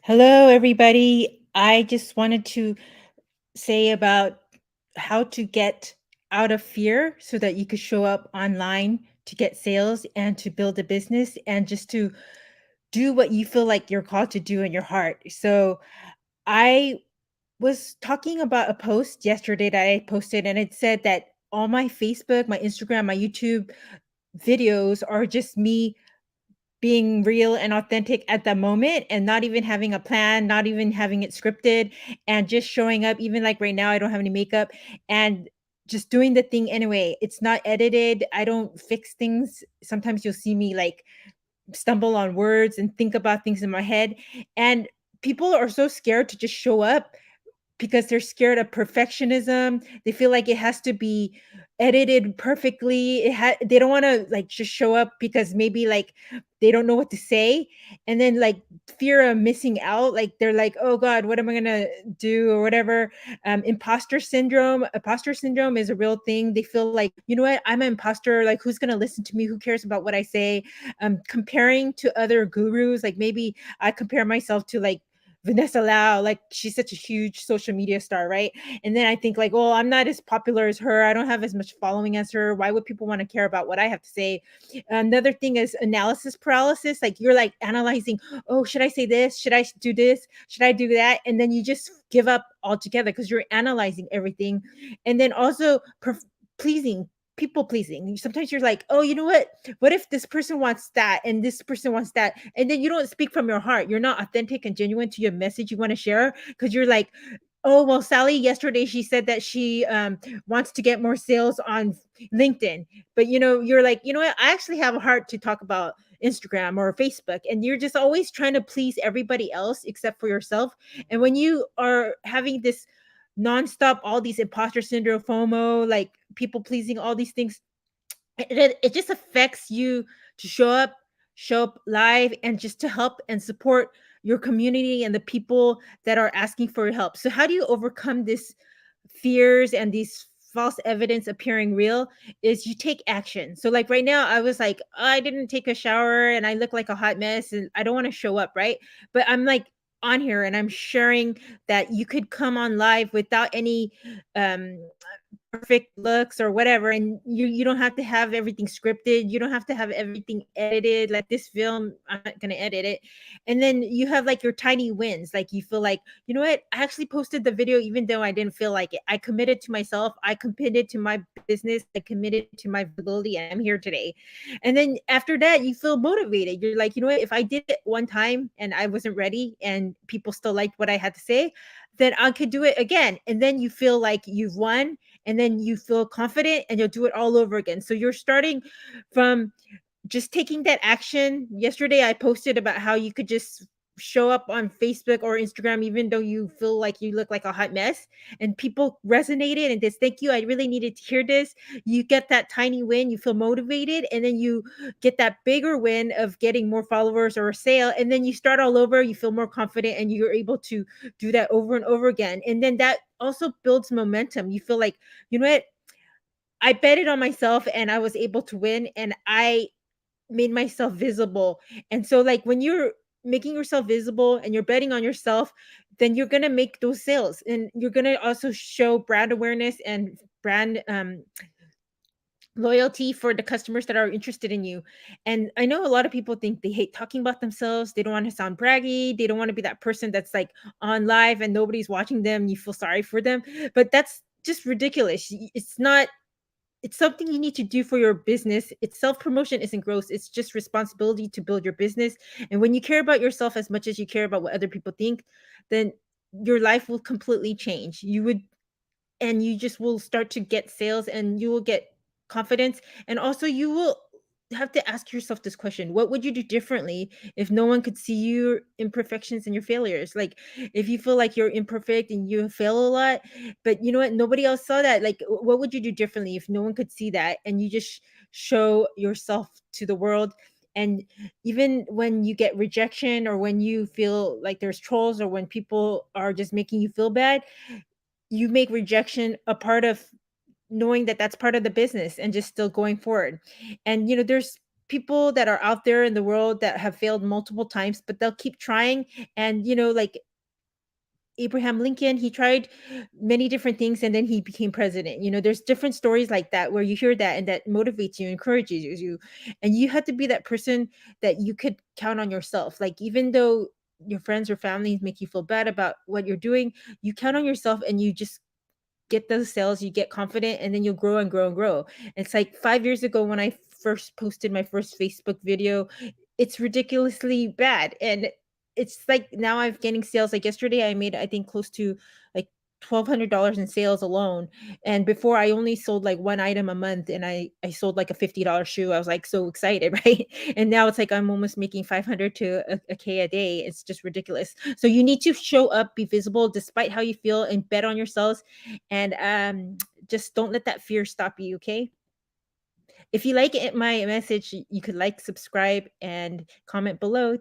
Hello, everybody. I just wanted to say about how to get out of fear so that you could show up online to get sales and to build a business and just to do what you feel like you're called to do in your heart. So, I was talking about a post yesterday that I posted, and it said that all my Facebook, my Instagram, my YouTube videos are just me being real and authentic at the moment and not even having a plan, not even having it scripted, and just showing up. Even like right now, I don't have any makeup and just doing the thing anyway. It's not edited. I don't fix things. Sometimes you'll see me like stumble on words and think about things in my head. And people are so scared to just show up because they're scared of perfectionism. They feel like it has to be edited perfectly. They don't want to like just show up because maybe like they don't know what to say, and then like fear of missing out. Like they're like, oh God, what am I gonna do or whatever. Imposter syndrome. Imposter syndrome is a real thing. They feel like, you know what, I'm an imposter. Like who's gonna listen to me? Who cares about what I say? Comparing to other gurus. Like maybe I compare myself to like Vanessa Lau, like she's such a huge social media star, right? And then I think like, oh, I'm not as popular as her. I don't have as much following as her. Why would people want to care about what I have to say? Another thing is analysis paralysis. Like you're like analyzing, oh, should I say this? Should I do this? Should I do that? And then you just give up altogether because you're analyzing everything. And then also pleasing, people pleasing. Sometimes you're like, oh, you know what if this person wants that and this person wants that, and then you don't speak from your heart. You're not authentic and genuine to your message you want to share because you're like, oh well, Sally yesterday she said that she wants to get more sales on LinkedIn, but you're like, you know what, I actually have a heart to talk about Instagram or Facebook, and you're just always trying to please everybody else except for yourself. And when you are having this nonstop, all these imposter syndrome, FOMO, like people pleasing, all these things, it just affects you to show up live and just to help and support your community and the people that are asking for your help. So how do you overcome this fears and these false evidence appearing real? Is you take action. So like right now I was like, "Oh, I didn't take a shower and I look like a hot mess and I don't want to show up," right? But I'm like on here and I'm sharing that you could come on live without any um perfect looks or whatever, and you don't have to have everything scripted. You don't have to have everything edited. Like this film, I'm not going to edit it. And then you have like your tiny wins. Like you feel like, you know what, I actually posted the video even though I didn't feel like it. I committed to myself, I committed to my business, I committed to my visibility, and I'm here today. And then after that you feel motivated. You're like, you know what, if I did it one time and I wasn't ready and people still liked what I had to say, then I could do it again. And then you feel like you've won, and then you feel confident and you'll do it all over again. So you're starting from just taking that action. Yesterday, I posted about how you could just show up on Facebook or Instagram, even though you feel like you look like a hot mess, and people resonated and just thank you. I really needed to hear this. You get that tiny win, you feel motivated, and then you get that bigger win of getting more followers or a sale, and then you start all over. You feel more confident, and you're able to do that over and over again. And then that also builds momentum. You feel like, you know what? I betted on myself and I was able to win, and I made myself visible. And so like when you're making yourself visible and you're betting on yourself, then you're going to make those sales, and you're going to also show brand awareness and brand loyalty for the customers that are interested in you. And I know a lot of people think they hate talking about themselves. They don't want to sound braggy. They don't want to be that person that's like on live and nobody's watching them. You feel sorry for them, but that's just ridiculous. It's not, it's something you need to do for your business. It's self promotion isn't gross. It's just responsibility to build your business. And when you care about yourself as much as you care about what other people think, then your life will completely change. You would, and you just will start to get sales and you will get confidence. And also you will have to ask yourself this question: what would you do differently if no one could see your imperfections and your failures? Like if you feel like you're imperfect and you fail a lot, but you know what, nobody else saw that. Like what would you do differently if no one could see that and you just show yourself to the world? And even when you get rejection or when you feel like there's trolls or when people are just making you feel bad, you make rejection a part of knowing that that's part of the business and just still going forward. And there's people that are out there in the world that have failed multiple times, but they'll keep trying. And, like Abraham Lincoln, he tried many different things and then he became president. There's different stories like that where you hear that and that motivates you, encourages you. And you have to be that person that you could count on yourself. Like, even though your friends or families make you feel bad about what you're doing, you count on yourself and you just get those sales, you get confident, and then you'll grow and grow and grow. It's like 5 years ago when I first posted my first Facebook video, it's ridiculously bad. And it's like now I'm getting sales. Like yesterday, I made, I think, close to like $1,200 in sales alone. And before, I only sold like one item a month, and I sold like a $50 shoe. I was like so excited, right? And now it's like I'm almost making 500 to a K a day. It's just ridiculous. So you need to show up, be visible despite how you feel, and bet on yourselves. And just don't let that fear stop you. Okay. If you like it, my message, you could like, subscribe, and comment below.